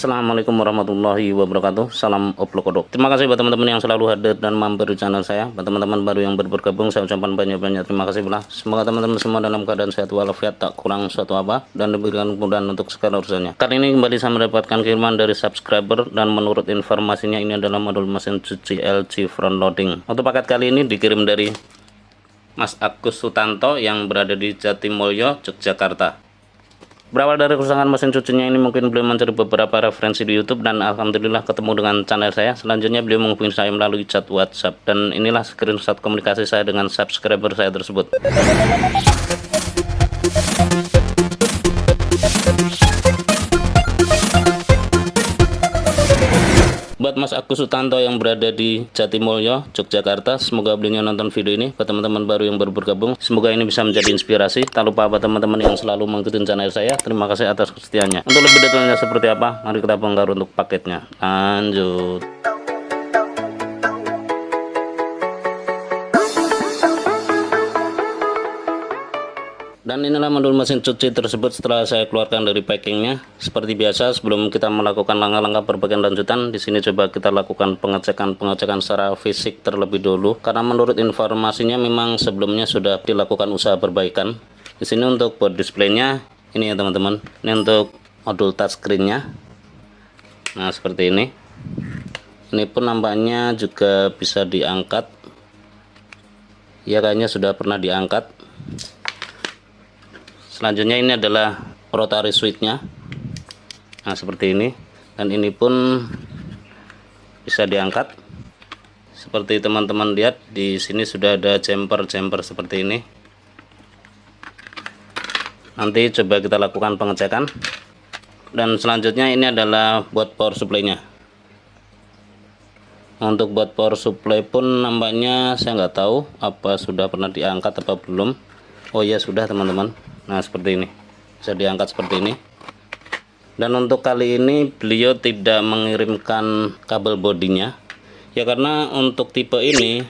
Assalamualaikum warahmatullahi wabarakatuh. Salam oplokodok. Terima kasih buat teman-teman yang selalu hadir dan mampir di channel saya. Buat teman-teman baru yang bergabung, saya ucapkan banyak-banyak terima kasih pula. Semoga teman-teman semua dalam keadaan sehat walafiat, tak kurang suatu apa, dan diberikan kemudahan untuk segala urusannya. Kali ini kembali saya mendapatkan kiriman dari subscriber, dan menurut informasinya ini adalah modul mesin cuci LG front loading. Untuk paket kali ini dikirim dari Mas Agus Sutanto yang berada di Jatimulyo, Yogyakarta. Berawal dari kerusakan mesin cucinya ini, mungkin beliau mencari beberapa referensi di YouTube, dan alhamdulillah ketemu dengan channel saya. Selanjutnya beliau menghubungi saya melalui chat WhatsApp, dan inilah screenshot komunikasi saya dengan subscriber saya tersebut. Buat Mas Agus Sutanto yang berada di Jatimulyo, Yogyakarta, semoga beliau nonton video ini. Buat teman-teman baru yang baru bergabung, semoga ini bisa menjadi inspirasi. Tak lupa buat teman-teman yang selalu mengikuti channel saya, terima kasih atas kesetiaannya. Untuk lebih detailnya seperti apa, mari kita bongkar untuk paketnya. Lanjut. Dan inilah modul mesin cuci tersebut setelah saya keluarkan dari packingnya. Seperti biasa, sebelum kita melakukan langkah-langkah perbaikan lanjutan, di sini coba kita lakukan pengecekan secara fisik terlebih dulu. Karena menurut informasinya memang sebelumnya sudah dilakukan usaha perbaikan. Di sini untuk board displaynya, ini ya teman-teman. Ini untuk modul touchscreennya. Nah seperti ini. Ini pun nampaknya juga bisa diangkat. Ya kayaknya sudah pernah diangkat. Selanjutnya ini adalah rotary switch-nya. Nah, seperti ini. Dan ini pun bisa diangkat. Seperti teman-teman lihat, di sini sudah ada jumper seperti ini. Nanti coba kita lakukan pengecekan. Dan selanjutnya ini adalah buat power supply-nya. Untuk buat power supply pun nampaknya saya nggak tahu apa sudah pernah diangkat atau belum. Oh ya sudah teman-teman. Nah seperti ini, bisa diangkat seperti ini. Dan untuk kali ini beliau tidak mengirimkan kabel bodinya ya, karena untuk tipe ini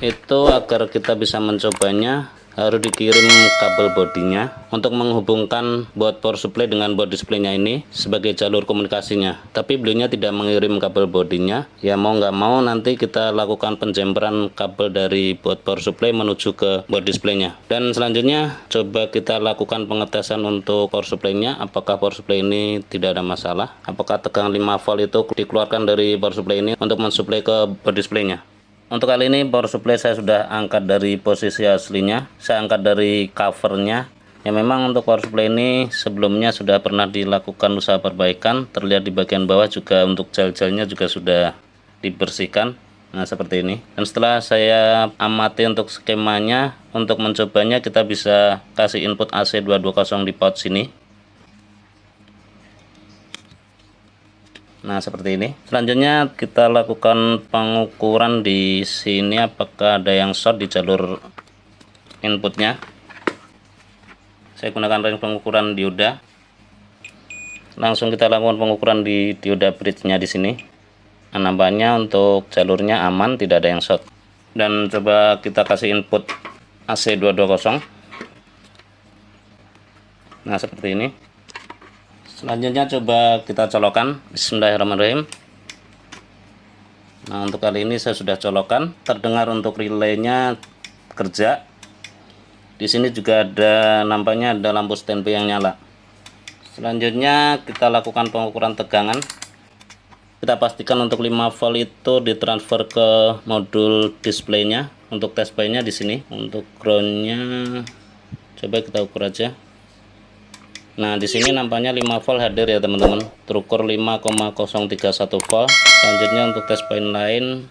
itu agar kita bisa mencobanya harus dikirim kabel bodinya untuk menghubungkan buat power supply dengan board displaynya ini sebagai jalur komunikasinya. Tapi beliaunya tidak mengirim kabel bodinya ya, mau nggak mau nanti kita lakukan penjemperan kabel dari buat power supply menuju ke board displaynya. Dan selanjutnya coba kita lakukan pengetesan untuk power supply-nya, apakah power supply ini tidak ada masalah, apakah tegangan 5 volt itu dikeluarkan dari power supply ini untuk mensuplai ke board displaynya. Untuk kali ini power supply saya sudah angkat dari posisi aslinya, saya angkat dari covernya. Ya memang untuk power supply ini sebelumnya sudah pernah dilakukan usaha perbaikan, terlihat di bagian bawah juga untuk gel-gelnya juga sudah dibersihkan. Nah seperti ini. Dan setelah saya amati untuk skemanya, untuk mencobanya kita bisa kasih input AC 220 di port sini. Nah seperti ini. Selanjutnya kita lakukan pengukuran di sini, apakah ada yang short di jalur inputnya. Saya gunakan ring pengukuran dioda. Langsung kita lakukan pengukuran di dioda bridge-nya di sini. Nah, nampaknya untuk jalurnya aman, tidak ada yang short. Dan coba kita kasih input AC 220. Nah seperti ini. Selanjutnya coba kita colokan. Bismillahirrahmanirrahim. Nah untuk kali ini saya sudah colokan. Terdengar untuk relaynya kerja. Di sini juga ada, nampaknya ada lampu standby yang nyala. Selanjutnya kita lakukan pengukuran tegangan. Kita pastikan untuk 5 volt itu ditransfer ke modul displaynya. Untuk test by-nya di sini. Untuk groundnya coba kita ukur aja. Nah di sini nampaknya 5 volt hadir ya teman-teman, terukur 5,031 volt. Selanjutnya untuk test point lain,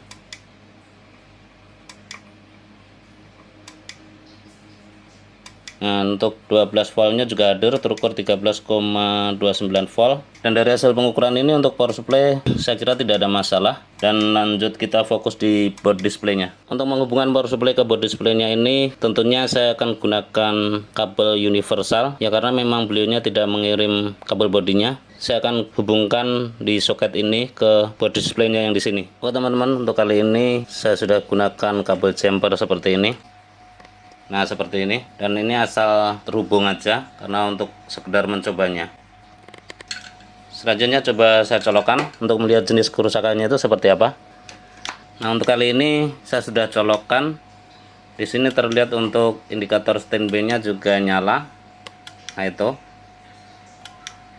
nah untuk 12 voltnya juga hadir, terukur 13,29 volt. Dan dari hasil pengukuran ini untuk power supply saya kira tidak ada masalah. Dan lanjut kita fokus di board displaynya. Untuk menghubungkan power supply ke board displaynya ini tentunya saya akan gunakan kabel universal ya, karena memang beliaunya tidak mengirim kabel bodinya. Saya akan hubungkan di soket ini ke board displaynya yang di sini. Oke teman-teman, untuk kali ini saya sudah gunakan kabel jumper seperti ini. Nah seperti ini, dan ini asal terhubung aja karena untuk sekedar mencobanya. Selanjutnya coba saya colokkan untuk melihat jenis kerusakannya itu seperti apa. Nah, untuk kali ini saya sudah colokkan. Di sini terlihat untuk indikator standby-nya juga nyala. Nah, itu.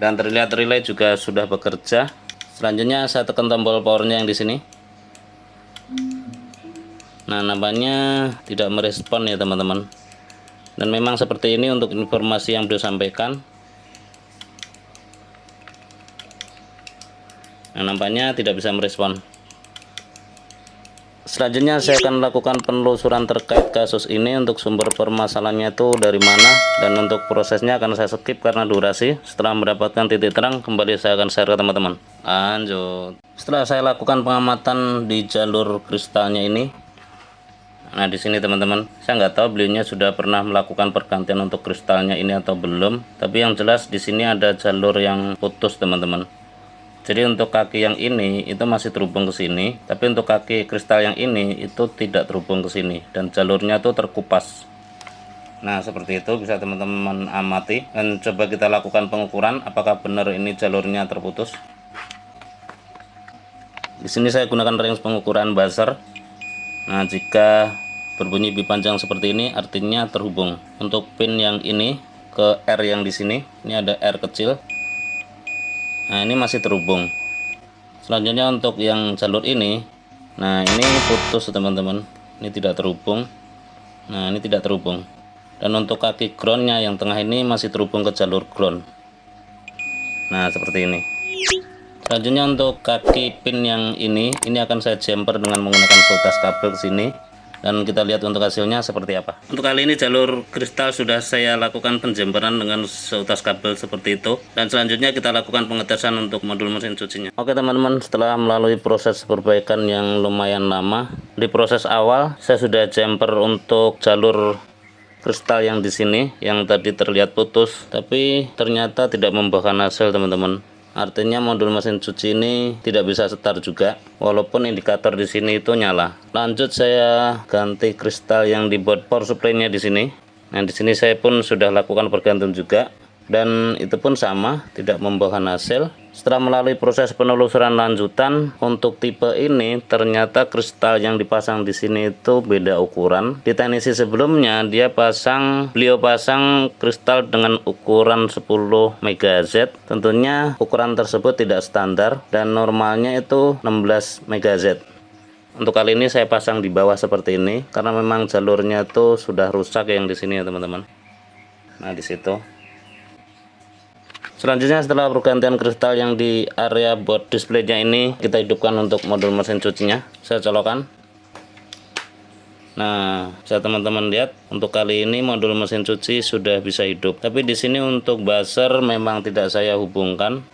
Dan terlihat relay juga sudah bekerja. Selanjutnya saya tekan tombol powernya yang di sini. Nah, nampaknya tidak merespon ya teman-teman. Dan memang seperti ini untuk informasi yang beliau sampaikan. Nah, nampaknya tidak bisa merespon. Selanjutnya saya akan lakukan penelusuran terkait kasus ini untuk sumber permasalahannya itu dari mana, dan untuk prosesnya akan saya skip karena durasi. Setelah mendapatkan titik terang, kembali saya akan share ke teman-teman. Lanjut. Setelah saya lakukan pengamatan di jalur kristalnya ini, nah di sini teman-teman, saya nggak tahu beliaunya sudah pernah melakukan pergantian untuk kristalnya ini atau belum. Tapi yang jelas di sini ada jalur yang putus teman-teman. Jadi untuk kaki yang ini itu masih terhubung ke sini, tapi untuk kaki kristal yang ini itu tidak terhubung ke sini dan jalurnya tuh terkupas. Nah, seperti itu bisa teman-teman amati, dan coba kita lakukan pengukuran apakah benar ini jalurnya terputus. Di sini saya gunakan range pengukuran buzzer. Nah, jika berbunyi bip panjang seperti ini artinya terhubung. Untuk pin yang ini ke R yang di sini, ini ada R kecil. Nah, ini masih terhubung. Selanjutnya untuk yang jalur ini, nah ini putus teman-teman, ini tidak terhubung. Nah, ini tidak terhubung. Dan untuk kaki groundnya yang tengah ini masih terhubung ke jalur ground. Nah, seperti ini. Selanjutnya untuk kaki pin yang ini akan saya jumper dengan menggunakan seutas kabel ke sini. Dan kita lihat untuk hasilnya seperti apa. Untuk kali ini jalur kristal sudah saya lakukan penjemperan dengan seutas kabel seperti itu. Dan selanjutnya kita lakukan pengetesan untuk modul mesin cucinya. Oke teman-teman, setelah melalui proses perbaikan yang lumayan lama, di proses awal saya sudah jumper untuk jalur kristal yang di sini yang tadi terlihat putus, tapi ternyata tidak membuahkan hasil teman-teman. Artinya modul mesin cuci ini tidak bisa start juga, walaupun indikator di sini itu nyala. Lanjut saya ganti kristal yang dibuat power supply-nya di sini. Nah, di sini saya pun sudah lakukan pergantian juga, dan itu pun sama, tidak membuahkan hasil. Setelah melalui proses penelusuran lanjutan, untuk tipe ini ternyata kristal yang dipasang di sini itu beda ukuran. Di teknisi sebelumnya beliau pasang kristal dengan ukuran 10 MHz. Tentunya ukuran tersebut tidak standar dan normalnya itu 16 MHz. Untuk kali ini saya pasang di bawah seperti ini karena memang jalurnya itu sudah rusak yang di sini ya teman-teman. Nah, di situ. Selanjutnya setelah pergantian kristal yang di area board display-nya ini, kita hidupkan untuk modul mesin cucinya. Saya colokkan. Nah, bisa teman-teman lihat untuk kali ini modul mesin cuci sudah bisa hidup. Tapi di sini untuk buzzer memang tidak saya hubungkan.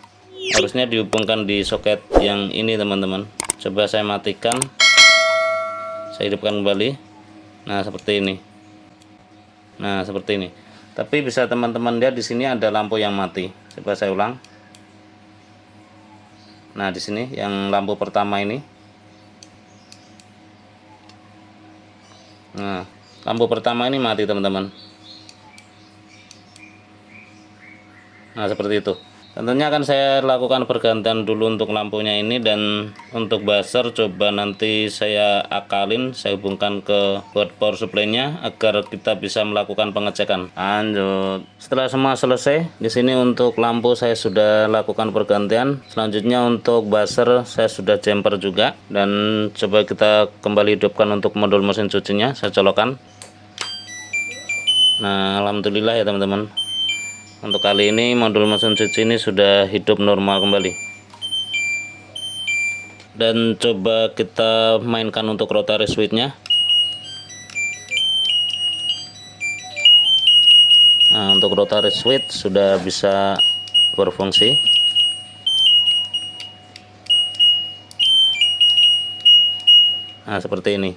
Harusnya dihubungkan di soket yang ini teman-teman. Coba saya matikan. Saya hidupkan kembali. Nah, seperti ini. Nah, seperti ini. Tapi bisa teman-teman lihat di sini ada lampu yang mati. Coba saya ulang. Nah, di sini yang lampu pertama ini. Nah, lampu pertama ini mati teman-teman. Nah, seperti itu. Tentunya akan saya lakukan pergantian dulu untuk lampunya ini, dan untuk buzzer coba nanti saya akalin, saya hubungkan ke board power supply-nya agar kita bisa melakukan pengecekan. Lanjut. Setelah semua selesai, di sini untuk lampu saya sudah lakukan pergantian. Selanjutnya untuk buzzer saya sudah jumper juga, dan coba kita kembali hidupkan untuk modul mesin cucinya. Saya colokkan. Nah, alhamdulillah ya teman-teman. Untuk kali ini modul mesin cuci ini sudah hidup normal kembali. Dan coba kita mainkan untuk rotary switch-nya. Nah, untuk rotary switch sudah bisa berfungsi. Nah, seperti ini.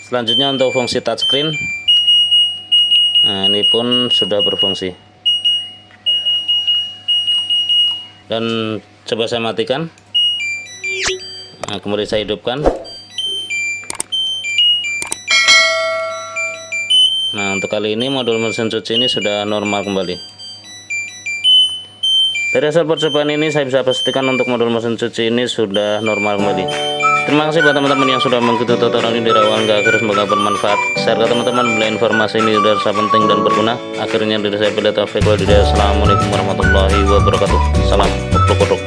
Selanjutnya untuk fungsi touchscreen. Nah, ini pun sudah berfungsi. Dan coba saya matikan. Nah, kemudian saya hidupkan. Nah, untuk kali ini modul mesin cuci ini sudah normal kembali. Dari hasil percobaan ini saya bisa pastikan untuk modul mesin cuci ini sudah normal kembali. Terima kasih buat teman-teman yang sudah mengikuti tutorial ini dari awal hingga akhir, semoga bermanfaat. Share ke teman-teman bila informasi ini sudah penting dan berguna. Akhirnya dari saya bila taufiq wal hidayah. Assalamualaikum warahmatullahi wabarakatuh. Salam kupluk-kupluk.